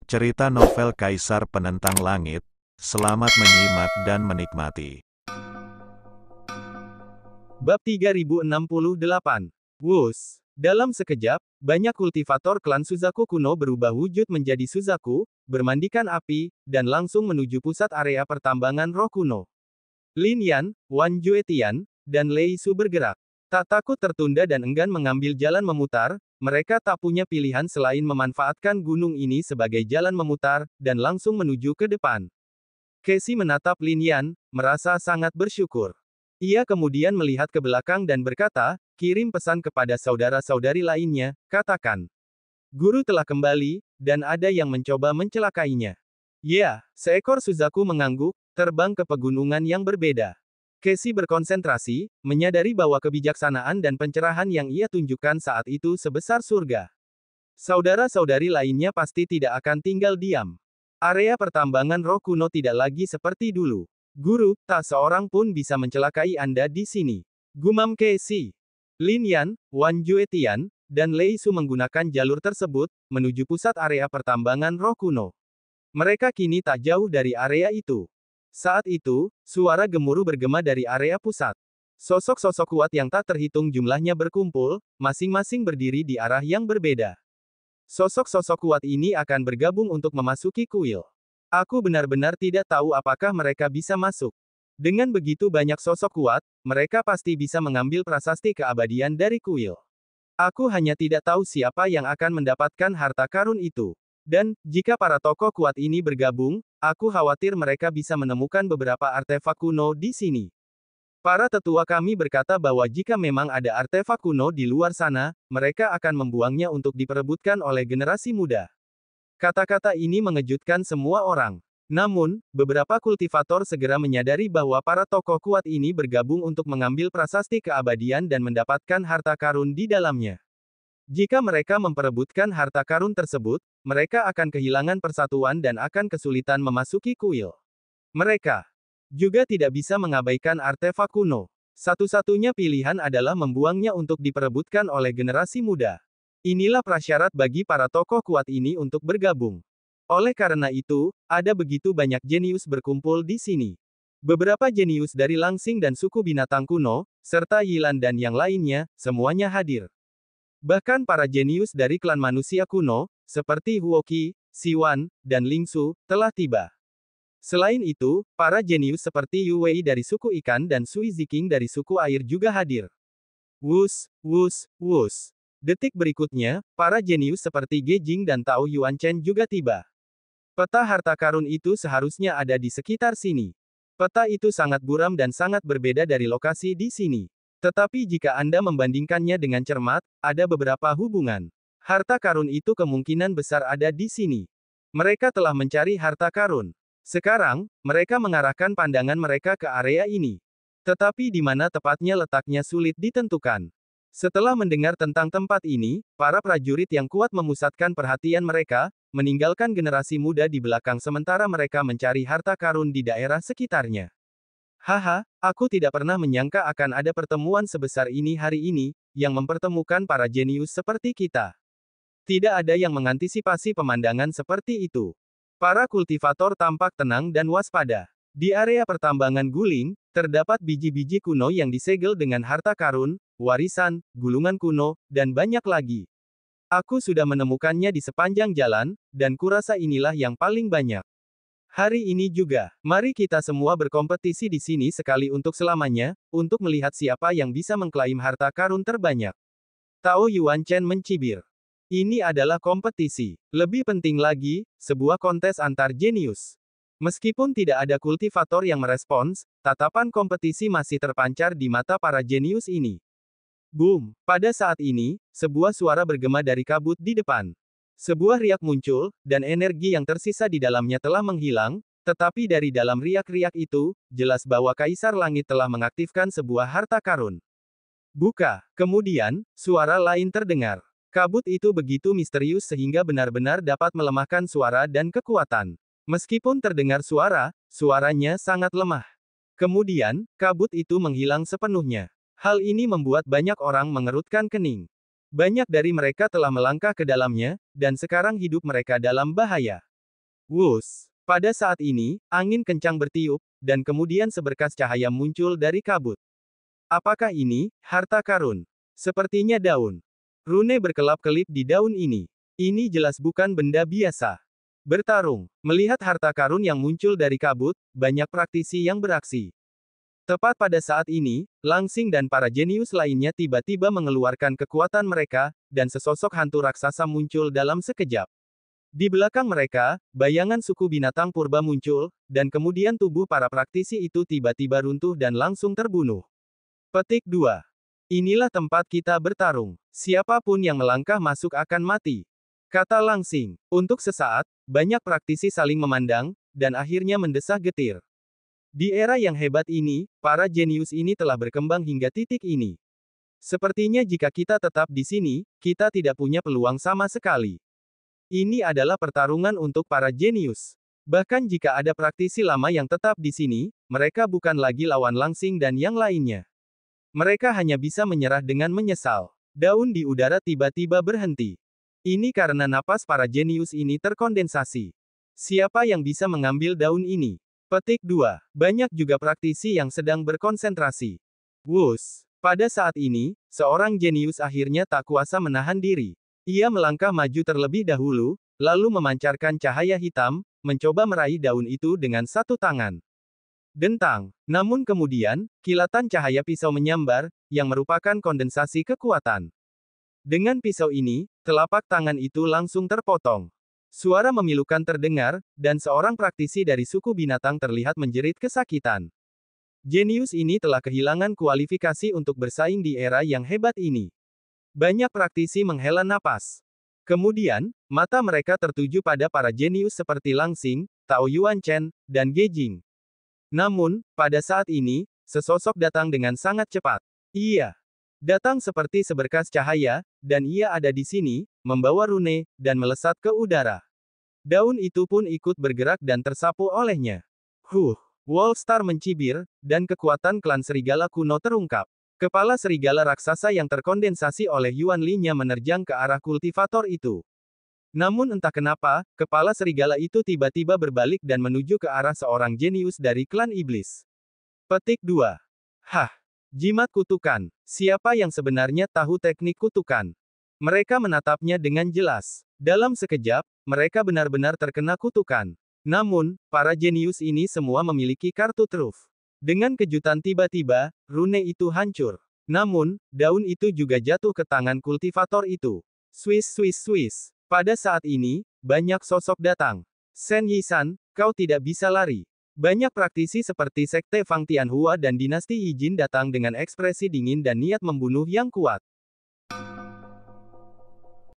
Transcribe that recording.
Cerita novel Kaisar Penentang Langit. Selamat menyimak dan menikmati. Bab 3068. Wus. Dalam sekejap, banyak kultivator klan Suzaku kuno berubah wujud menjadi Suzaku, bermandikan api, dan langsung menuju pusat area pertambangan roh kuno. Lin Yan, Wan Juetian, dan Lei Su bergerak. Tak takut tertunda dan enggan mengambil jalan memutar, mereka tak punya pilihan selain memanfaatkan gunung ini sebagai jalan memutar, dan langsung menuju ke depan. Casey menatap Lin Yan, merasa sangat bersyukur. Ia kemudian melihat ke belakang dan berkata, kirim pesan kepada saudara-saudari lainnya, katakan. Guru telah kembali, dan ada yang mencoba mencelakainya. Ya, seekor Suzaku mengangguk, terbang ke pegunungan yang berbeda. Casey berkonsentrasi, menyadari bahwa kebijaksanaan dan pencerahan yang ia tunjukkan saat itu sebesar surga. Saudara-saudari lainnya pasti tidak akan tinggal diam. Area pertambangan roh kuno tidak lagi seperti dulu. Guru, tak seorang pun bisa mencelakai Anda di sini. Gumam Casey. Lin Yan, Wan Juetian, dan Lei Su menggunakan jalur tersebut, menuju pusat area pertambangan roh kuno. Mereka kini tak jauh dari area itu. Saat itu, suara gemuruh bergema dari area pusat. Sosok-sosok kuat yang tak terhitung jumlahnya berkumpul, masing-masing berdiri di arah yang berbeda. Sosok-sosok kuat ini akan bergabung untuk memasuki kuil. Aku benar-benar tidak tahu apakah mereka bisa masuk. Dengan begitu banyak sosok kuat, mereka pasti bisa mengambil prasasti keabadian dari kuil. Aku hanya tidak tahu siapa yang akan mendapatkan harta karun itu. Dan, jika para tokoh kuat ini bergabung, aku khawatir mereka bisa menemukan beberapa artefak kuno di sini. Para tetua kami berkata bahwa jika memang ada artefak kuno di luar sana, mereka akan membuangnya untuk diperebutkan oleh generasi muda. Kata-kata ini mengejutkan semua orang. Namun, beberapa kultivator segera menyadari bahwa para tokoh kuat ini bergabung untuk mengambil prasasti keabadian dan mendapatkan harta karun di dalamnya. Jika mereka memperebutkan harta karun tersebut, mereka akan kehilangan persatuan dan akan kesulitan memasuki kuil. Mereka juga tidak bisa mengabaikan artefak kuno. Satu-satunya pilihan adalah membuangnya untuk diperebutkan oleh generasi muda. Inilah prasyarat bagi para tokoh kuat ini untuk bergabung. Oleh karena itu, ada begitu banyak jenius berkumpul di sini. Beberapa jenius dari Langsing dan suku binatang kuno, serta Yilan dan yang lainnya, semuanya hadir. Bahkan para jenius dari klan manusia kuno, seperti Huoqi, Siwan, dan Lingsu, telah tiba. Selain itu, para jenius seperti Yu Wei dari suku ikan dan Sui Ziking dari suku air juga hadir. Wus, wus, wus. Detik berikutnya, para jenius seperti Ge Jing dan Tao Yuanchen juga tiba. Peta harta karun itu seharusnya ada di sekitar sini. Peta itu sangat buram dan sangat berbeda dari lokasi di sini. Tetapi jika Anda membandingkannya dengan cermat, ada beberapa hubungan. Harta karun itu kemungkinan besar ada di sini. Mereka telah mencari harta karun. Sekarang, mereka mengarahkan pandangan mereka ke area ini. Tetapi di mana tepatnya letaknya sulit ditentukan. Setelah mendengar tentang tempat ini, para prajurit yang kuat memusatkan perhatian mereka, meninggalkan generasi muda di belakang sementara mereka mencari harta karun di daerah sekitarnya. Haha, aku tidak pernah menyangka akan ada pertemuan sebesar ini hari ini, yang mempertemukan para jenius seperti kita. Tidak ada yang mengantisipasi pemandangan seperti itu. Para kultivator tampak tenang dan waspada. Di area pertambangan guling, terdapat biji-biji kuno yang disegel dengan harta karun, warisan, gulungan kuno, dan banyak lagi. Aku sudah menemukannya di sepanjang jalan, dan kurasa inilah yang paling banyak. Hari ini juga, mari kita semua berkompetisi di sini sekali untuk selamanya, untuk melihat siapa yang bisa mengklaim harta karun terbanyak. Tao Yuanchen mencibir. Ini adalah kompetisi. Lebih penting lagi, sebuah kontes antar jenius. Meskipun tidak ada kultivator yang merespons, tatapan kompetisi masih terpancar di mata para jenius ini. Boom! Pada saat ini, sebuah suara bergema dari kabut di depan. Sebuah riak muncul, dan energi yang tersisa di dalamnya telah menghilang, tetapi dari dalam riak-riak itu, jelas bahwa Kaisar Langit telah mengaktifkan sebuah harta karun. Buka. Kemudian, suara lain terdengar. Kabut itu begitu misterius sehingga benar-benar dapat melemahkan suara dan kekuatan. Meskipun terdengar suara, suaranya sangat lemah. Kemudian, kabut itu menghilang sepenuhnya. Hal ini membuat banyak orang mengerutkan kening. Banyak dari mereka telah melangkah ke dalamnya, dan sekarang hidup mereka dalam bahaya. Wus! Pada saat ini, angin kencang bertiup, dan kemudian seberkas cahaya muncul dari kabut. Apakah ini harta karun? Sepertinya daun. Rune berkelap-kelip di daun ini. Ini jelas bukan benda biasa. Bertarung. Melihat harta karun yang muncul dari kabut, banyak praktisi yang beraksi. Tepat pada saat ini, Langsing dan para jenius lainnya tiba-tiba mengeluarkan kekuatan mereka, dan sesosok hantu raksasa muncul dalam sekejap. Di belakang mereka, bayangan suku binatang purba muncul, dan kemudian tubuh para praktisi itu tiba-tiba runtuh dan langsung terbunuh. Petik 2. Inilah tempat kita bertarung. Siapapun yang melangkah masuk akan mati. Kata Langsing. Untuk sesaat, banyak praktisi saling memandang, dan akhirnya mendesah getir. Di era yang hebat ini, para jenius ini telah berkembang hingga titik ini. Sepertinya jika kita tetap di sini, kita tidak punya peluang sama sekali. Ini adalah pertarungan untuk para jenius. Bahkan jika ada praktisi lama yang tetap di sini, mereka bukan lagi lawan Langsing dan yang lainnya. Mereka hanya bisa menyerah dengan menyesal. Daun di udara tiba-tiba berhenti. Ini karena napas para jenius ini terkondensasi. Siapa yang bisa mengambil daun ini? Petik 2. Banyak juga praktisi yang sedang berkonsentrasi. Wus! Pada saat ini, seorang jenius akhirnya tak kuasa menahan diri. Ia melangkah maju terlebih dahulu, lalu memancarkan cahaya hitam, mencoba meraih daun itu dengan satu tangan. Dentang. Namun kemudian, kilatan cahaya pisau menyambar, yang merupakan kondensasi kekuatan. Dengan pisau ini, telapak tangan itu langsung terpotong. Suara memilukan terdengar, dan seorang praktisi dari suku binatang terlihat menjerit kesakitan. Jenius ini telah kehilangan kualifikasi untuk bersaing di era yang hebat ini. Banyak praktisi menghela napas. Kemudian, mata mereka tertuju pada para jenius seperti Langsing, Tao Yuan Chen, dan Ge Jing. Namun, pada saat ini, sesosok datang dengan sangat cepat. Ia datang seperti seberkas cahaya, dan ia ada di sini, membawa rune, dan melesat ke udara. Daun itu pun ikut bergerak dan tersapu olehnya. Wallstar mencibir, dan kekuatan klan serigala kuno terungkap. Kepala serigala raksasa yang terkondensasi oleh Yuan Li-nya menerjang ke arah kultivator itu. Namun entah kenapa, kepala serigala itu tiba-tiba berbalik dan menuju ke arah seorang jenius dari klan iblis. Petik 2. Hah! Jimat kutukan. Siapa yang sebenarnya tahu teknik kutukan? Mereka menatapnya dengan jelas. Dalam sekejap, mereka benar-benar terkena kutukan. Namun, para jenius ini semua memiliki kartu truf. Dengan kejutan tiba-tiba, rune itu hancur. Namun, daun itu juga jatuh ke tangan kultivator itu. Swiss. Pada saat ini, banyak sosok datang. Shen Yisan, kau tidak bisa lari. Banyak praktisi seperti Sekte Fang Tianhua dan Dinasti Yijin datang dengan ekspresi dingin dan niat membunuh yang kuat.